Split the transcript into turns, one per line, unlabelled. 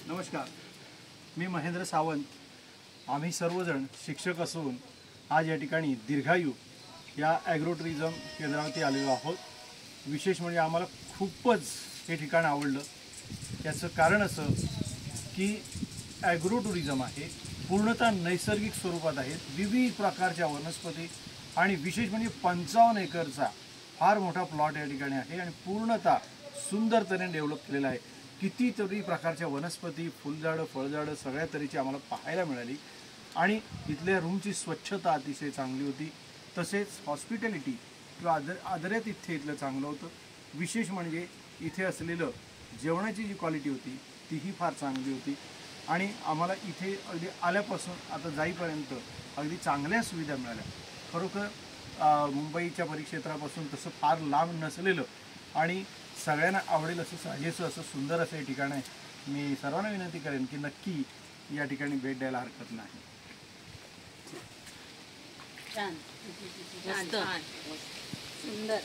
नमस्कार, मी महेंद्र सावंत. आम्ही सर्वजण शिक्षक असून आज या ठिकाणी दीर्घायू या ॲग्रो टुरिझम केंद्रावरती आलेलो आहोत. विशेष म्हणजे आम्हाला खूपच हे ठिकाण आवडलं. याचं कारण असं की ॲग्रो टुरिझम आहे, पूर्णतः नैसर्गिक स्वरूपात आहे. विविध प्रकारच्या वनस्पती आणि विशेष म्हणजे 55 एकरचा फार मोठा प्लॉट या ठिकाणी आहे आणि पूर्णतः सुंदर तऱ्हेने डेव्हलप केलेला आहे. कितीतरी प्रकारच्या वनस्पती, फुलझाडं, फळझाडं सगळ्या तऱ्हेची आम्हाला पाहायला मिळाली आणि इथल्या रूमची स्वच्छता अतिशय चांगली होती. तसेच हॉस्पिटॅलिटी किंवा आदरात इथलं चांगलं होतं. विशेष म्हणजे इथे असलेलं जेवणाची जी क्वालिटी होती तीही फार चांगली होती आणि आम्हाला इथे अगदी आल्यापासून आता जाईपर्यंत अगदी चांगल्या सुविधा मिळाल्या. खरोखर मुंबईच्या परिक्षेत्रापासून तसं फार लांब नसलेलं आणि सगळ्यांना आवडेल असं साजेसं असं सुंदर असं हे ठिकाण आहे. मी सर्वांना विनंती करेन की नक्की या ठिकाणी भेट द्यायला हरकत नाही.
छान, सुंदर.